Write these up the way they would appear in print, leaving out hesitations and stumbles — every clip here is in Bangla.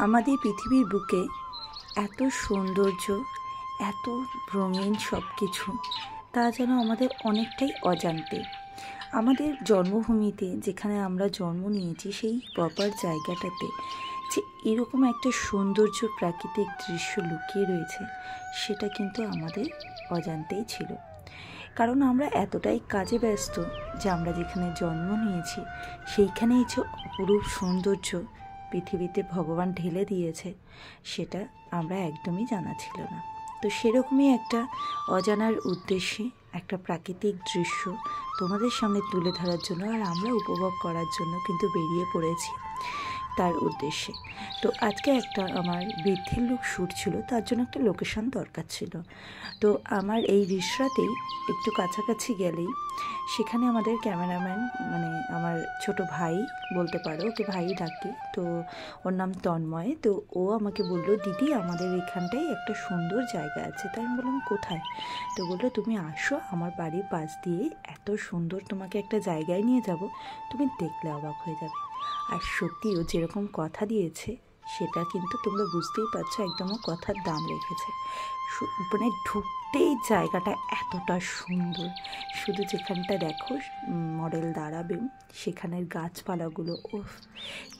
আমাদের পৃথিবীর বুকে এত সৌন্দর্য, এত রঙিন সব কিছু, তা যেন আমাদের অনেকটাই অজান্তে। আমাদের জন্মভূমিতে যেখানে আমরা জন্ম নিয়েছি, সেই প্রপার জায়গাটাতে যে এরকম একটা সৌন্দর্য প্রাকৃতিক দৃশ্য লুকিয়ে রয়েছে, সেটা কিন্তু আমাদের অজান্তেই ছিল। কারণ আমরা এতটাই কাজে ব্যস্ত যে আমরা যেখানে জন্ম নিয়েছি সেইখানেই যে অপরূপ সৌন্দর্য পৃথিবীতে ভগবান ঢেলে দিয়েছে, সেটা আমরা একদমই জানা ছিল না। তো সেরকমই একটা অজানার উদ্দেশ্যে একটা প্রাকৃতিক দৃশ্য তোমাদের সামনে তুলে ধরার জন্য আর আমরা উপভোগ করার জন্য কিন্তু বেরিয়ে পড়েছি তার উদ্দেশ্যে। তো আজকে একটা আমার বৃদ্ধির লুক শ্যুট ছিল, তার জন্য একটা লোকেশন দরকার ছিল। তো আমার এই রিসরাতেই একটু কাছাকাছি গেলেই সেখানে আমাদের ক্যামেরাম্যান, মানে আমার ছোট ভাই বলতে পারো, ওকে ভাই ডাকি, তো ওর নাম তন্ময়। তো ও আমাকে বললো, দিদি আমাদের এখানটায় একটা সুন্দর জায়গা আছে। তাই আমি বললাম কোথায়? তো বললো, তুমি আসো, আমার বাড়ির পাশ দিয়ে এত সুন্দর তোমাকে একটা জায়গায় নিয়ে যাব, তুমি দেখলে অবাক হয়ে যাবে। আর সত্যি ও যেরকম কথা দিয়েছে সেটা কিন্তু তোমরা বুঝতেই পারছো, একদম কথার দাম রেখেছে। মানে ঢুকতেই জায়গাটা এতটা সুন্দর, শুধু যেখানটা দেখো মডেল দাঁড়াবে সেখানের গাছপালাগুলো, ও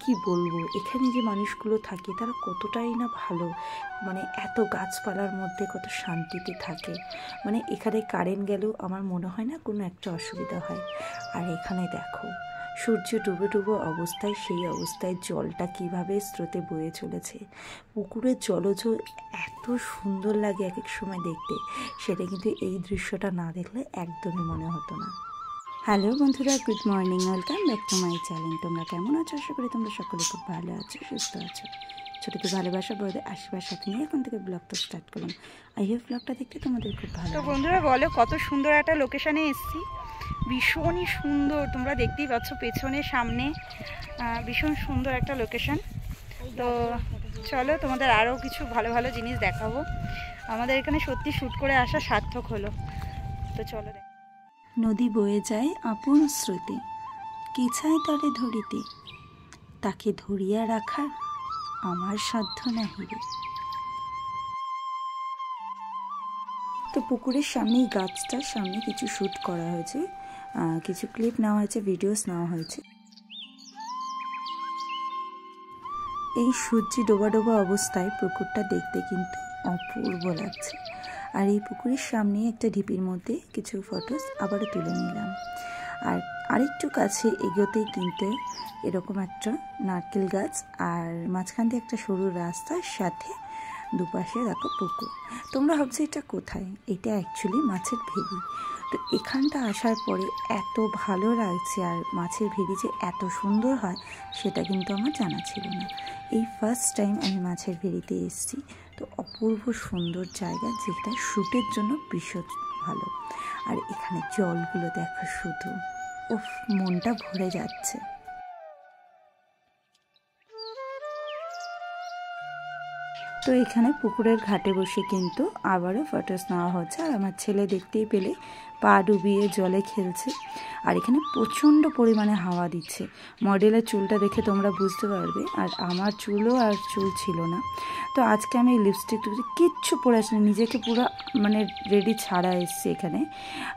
কি বলবো, এখানে যে মানুষগুলো থাকে তারা কতটাই না ভালো, মানে এত গাছপালার মধ্যে কত শান্তিতে থাকে। মানে এখানে কারেন্ট গেলেও আমার মনে হয় না কোনো একটা অসুবিধা হয়। আর এখানে দেখো সূর্য ডুবে ডুবে অবস্থায়, সেই অবস্থায় জলটা কিভাবে স্রোতে বয়ে চলেছে। পুকুরের জলজ এত সুন্দর লাগে এক এক সময় দেখতে, সেটা কিন্তু এই দৃশ্যটা না দেখলে একদমই মনে হতো না। হ্যালো বন্ধুরা, good morning, welcome back to my channel. তোমরা কেমন আছো? আশা করি তোমরা সকলে খুব ভালো আছো, সুস্থ আছো। ছোটোকে ভালোবাসা, বড়দের আশীর্বাদ সাথে নিয়ে এখন থেকে ব্লগটা স্টার্ট করলাম। আই হোপ ব্লগটা দেখতে তোমাদের খুব ভালো। তো বন্ধুরা বলো, কত সুন্দর একটা লোকেশানে এসেছি, ভীষণই সুন্দর। তোমরা দেখতেই পাচ্ছ পেছনে সামনে ভীষণ সুন্দর একটা লোকেশান। তো চলো তোমাদের আরও কিছু ভালো ভালো জিনিস দেখাবো। আমাদের এখানে সত্যি শ্যুট করে আসা সার্থক হলো। তো চলো। নদী বয়ে যায় আপন স্রোতে, কেছায় তরে ধরিতে, তাকে ধরিয়া রাখার আমার সাধ্য নাহিরে। তো পুকুরের সামনে, এই গাছটার সামনে কিছু শ্যুট করা হয়েছে, কিছু ক্লিপ নেওয়া হয়েছে, ভিডিওস নেওয়া হয়েছে। এই সূর্যে ডোবা ডোবা অবস্থায় পুকুরটা দেখতে কিন্তু অপূর্ব লাগছে। আর এই পুকুরের সামনে একটা ঢিপির মধ্যে কিছু ফটোস আবারও তুলে নিলাম। আর আরেকটু কাছে এগোতেই কিন্তু এরকম একটা নারকেল গাছ, আর মাঝখান দিয়ে একটা সরু রাস্তার সাথে দুপাশে দেখো পুকুর। তোমরা ভাবছো এটা কোথায়? এটা অ্যাকচুয়ালি মাছের ভেড়ি। তো এখানটা আসার পরে এত ভালো লাগছে, আর মাছের ভেড়ি যে এত সুন্দর হয় সেটা কিন্তু আমার জানা ছিল না। এই ফার্স্ট টাইম আমি মাছের ভেড়িতে এসেছি। তো অপূর্ব সুন্দর জায়গা, যেটা শ্যুটের জন্য ভীষণ ভালো। আর এখানে জলগুলো দেখো, শুধু উফ, মনটা ভরে যাচ্ছে। তো এখানে পুকুরের ঘাটে বসে কিন্তু আবারও ফটোস নেওয়া হচ্ছে। আর আমার ছেলে দেখতেই পেলে পা ডুবিয়ে জলে খেলছে। আর এখানে প্রচণ্ড পরিমাণে হাওয়া দিচ্ছে। মডেলের চুলটা দেখে তোমরা বুঝতে পারবে, আর আমার চুলও আর চুল ছিল না। তো আজকে আমি লিপস্টিক কিচ্ছু পরে আসিনি, নিজেকে পুরো মানে রেডি ছাড়া এসছি এখানে।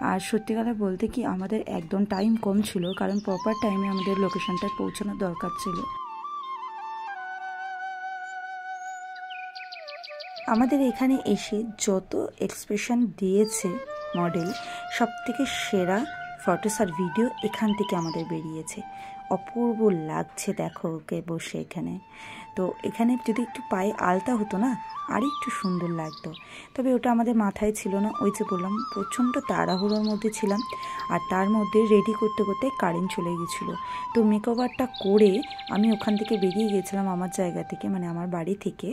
আর সত্যি কথা বলতে কি, আমাদের একদম টাইম কম ছিল, কারণ প্রপার টাইমে আমাদের লোকেশনটায় পৌঁছানোর দরকার ছিল। আমাদের এখানে এসে যত এক্সপ্রেশন দিয়েছে মডেল, সব থেকে সেরা ফটোস আর ভিডিও এখান থেকে আমাদের বেরিয়েছে। অপূর্ব লাগছে দেখো ওকে বসে এখানে। তো এখানে যদি একটু পায়ে আলতা হতো না, আর একটু সুন্দর লাগতো। তবে ওটা আমাদের মাথায় ছিল না। ওই যে বললাম, প্রচণ্ড তাড়াহুড়োর মধ্যে ছিলাম, আর তার মধ্যে রেডি করতে করতে কারেন্ট চলে গেছিলো। তো মেকওভারটা করে আমি ওখান থেকে বেরিয়ে গেছিলাম, আমার জায়গা থেকে, মানে আমার বাড়ি থেকে।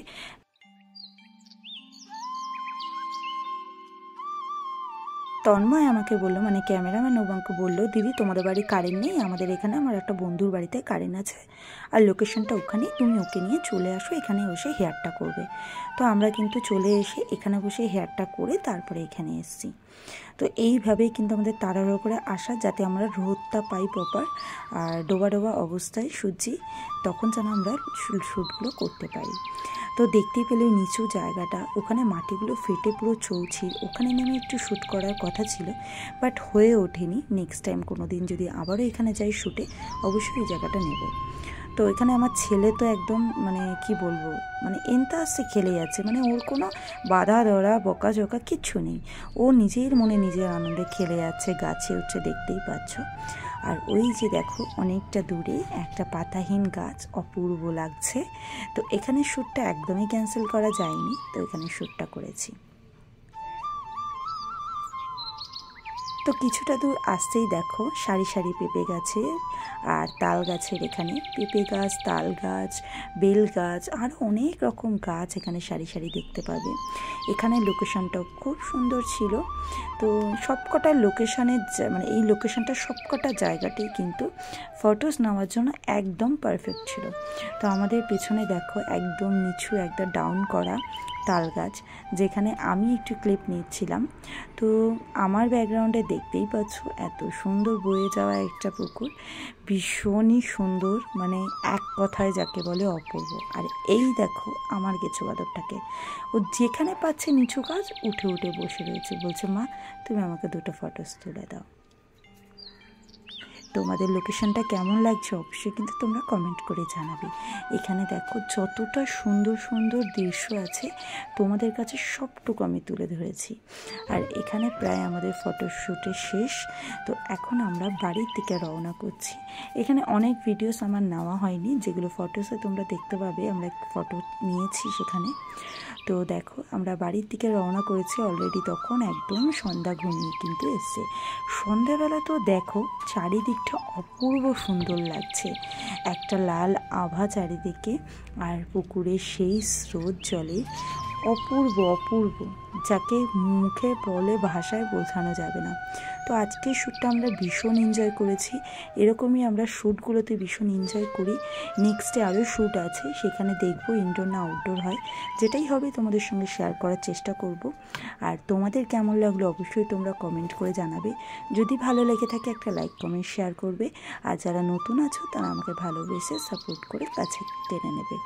তন্ময় আমাকে বললো, মানে ক্যামেরাম্যান আমাকে বললো, দিদি তোমাদের বাড়ি কারেন্ট নেই, আমাদের এখানে আমার একটা বন্ধুর বাড়িতে কারেন্ট আছে, আর লোকেশনটা ওখানেই, তুমি ওকে নিয়ে চলে আসো, এখানে বসে হেয়ারটা করবে। তো আমরা কিন্তু চলে এসে এখানে বসে হেয়ারটা করে তারপরে এখানে এসেছি। তো এইভাবেই কিন্তু আমাদের তাড়াহুড়ো করে আসা, যাতে আমরা রোদটা পাই প্রপার, আর ডোবা ডোবা অবস্থায় সূর্যি, তখন যেন আমরা শ্যুটগুলো করতে পারি। তো দেখতেই পেলে নিচু জায়গাটা, ওখানে মাটিগুলো ফেটে পুরো চৌচির, ওখানে নেমে একটু শ্যুট করার কথা ছিল, বাট হয়ে ওঠেনি। নেক্সট টাইম কোনো দিন যদি আবারও এখানে যাই শ্যুটে, অবশ্যই এই জায়গাটা নেব। তো এখানে আমার ছেলে তো একদম মানে কি বলবো, মানে এনতা আসছে খেলে যাচ্ছে, মানে ওর কোনো বাধা ধরা বকাঝকা কিচ্ছু নেই, ও নিজের মনে নিজের আনন্দে খেলে যাচ্ছে, গাছে উঠছে, দেখতেই পাচ্ছ। আর ওই যে দেখো অনেকটা দূরে একটা পাতাহীন গাছ, অপূর্ব লাগছে। তো এখানে শ্যুটটা একদমই ক্যান্সেল করা যায়নি, তো এখানে শ্যুটটা করেছি। তো কিছুটা দূর আসতেই দেখো সারি সারি পেঁপে গাছের আর তাল গাছের, এখানে পেঁপে গাছ, তাল গাছ, বেল গাছ, আর অনেক রকম গাছ এখানে সারি সারি দেখতে পাবে। এখানে লোকেশনটাও খুব সুন্দর ছিল। তো সবকটা লোকেশনের, মানে এই লোকেশনটা সবকটা জায়গাতেই কিন্তু ফটোস নেওয়ার জন্য একদম পারফেক্ট ছিল। তো আমাদের পেছনে দেখো একদম নিচু একটা ডাউন করা তাল গাছ, যেখানে আমি একটু ক্লিপ নিচ্ছিলাম। তো আমার ব্যাকগ্রাউন্ডে দেখতেই পাচ্ছ এত সুন্দর বয়ে যাওয়া একটা পুকুর, ভীষণই সুন্দর, মানে এক কথায় যাকে বলে অপূর্ব। আর এই দেখো আমার গেছো বাদরটাকে, ও যেখানে পাচ্ছে নিচু গাছ উঠে উঠে বসে রয়েছে, বলছে মা তুমি আমাকে দুটো ফটোস তুলে দাও। তোমাদের লোকেশনটা কেমন লাগছে অবশ্যই কিন্তু তোমরা কমেন্ট করে জানাবে। এখানে দেখো যতটা সুন্দর সুন্দর দৃশ্য আছে, তোমাদের কাছে সবটুকু আমি তুলে ধরেছি। আর এখানে প্রায় আমাদের ফটোশ্যুটে শেষ। তো এখন আমরা বাড়ির দিকে রওনা করছি। এখানে অনেক ভিডিওস আমার নেওয়া হয়নি, যেগুলো ফটোসে তোমরা দেখতে পাবে, আমরা ফটো নিয়েছি সেখানে। তো দেখো আমরা বাড়ির দিকে রওনা করেছি অলরেডি, তখন একদম সন্ধ্যা ঘনিয়ে কিন্তু এসছে। সন্ধ্যাবেলা তো দেখো চারিদিকটা অপূর্ব সুন্দর লাগছে, একটা লাল আভা চারিদিকে, আর পুকুরের সেই স্রোত জলে অপূর্ব অপূর্ব, যাকে মুখে বলে ভাষায় বোঝানো যাবে না। তো আজকের শ্যুটটা আমরা ভীষণ এনজয় করেছি, এরকমই আমরা শ্যুটগুলোতে ভীষণ এনজয় করি। নেক্সটে আরও শ্যুট আছে, সেখানে দেখবো ইনডোর না আউটডোর হয়, যেটাই হবে তোমাদের সঙ্গে শেয়ার করার চেষ্টা করব। আর তোমাদের কেমন লাগলো অবশ্যই তোমরা কমেন্ট করে জানাবে। যদি ভালো লেগে থাকে একটা লাইক কমেন্ট শেয়ার করবে, আর যারা নতুন আছো তারা আমাকে ভালোবেসে সাপোর্ট করে কাছে টেনে নেবে।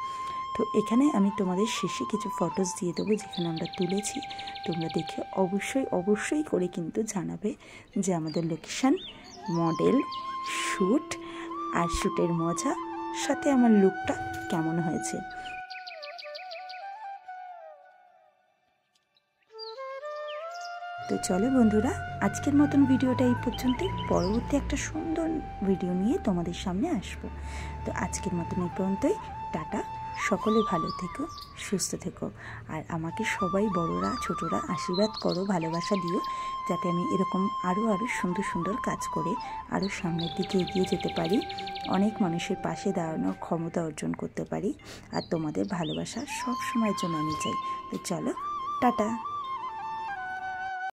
তো এখানে আমি তোমাদের শেষে কিছু ফটোস দিয়ে দেবো যেখানে আমরা তুলেছি, তোমরা দেখে অবশ্যই অবশ্যই করে কিন্তু জানাবে যে আমাদের লোকেশন, মডেল, শ্যুট আর শ্যুটের মজা, সাথে আমার লুকটা কেমন হয়েছে। তো চলো বন্ধুরা, আজকের মতন ভিডিওটা এই পর্যন্তই। পরবর্তী একটা সুন্দর ভিডিও নিয়ে তোমাদের সামনে আসবো। তো আজকের মতন এই পর্যন্তই, টাটা। সকলে ভালো থেকো, সুস্থ থেকো, আর আমাকে সবাই বড়রা ছোটরা আশীর্বাদ করো, ভালোবাসা দিও, যাতে আমি এরকম আরও আরও সুন্দর সুন্দর কাজ করে আরও সামনের দিকে এগিয়ে যেতে পারি, অনেক মানুষের পাশে দাঁড়ানোর ক্ষমতা অর্জন করতে পারি। আর তোমাদের ভালোবাসা সব সময়ের জন্য আমি চাই। তো চলো, টাটা।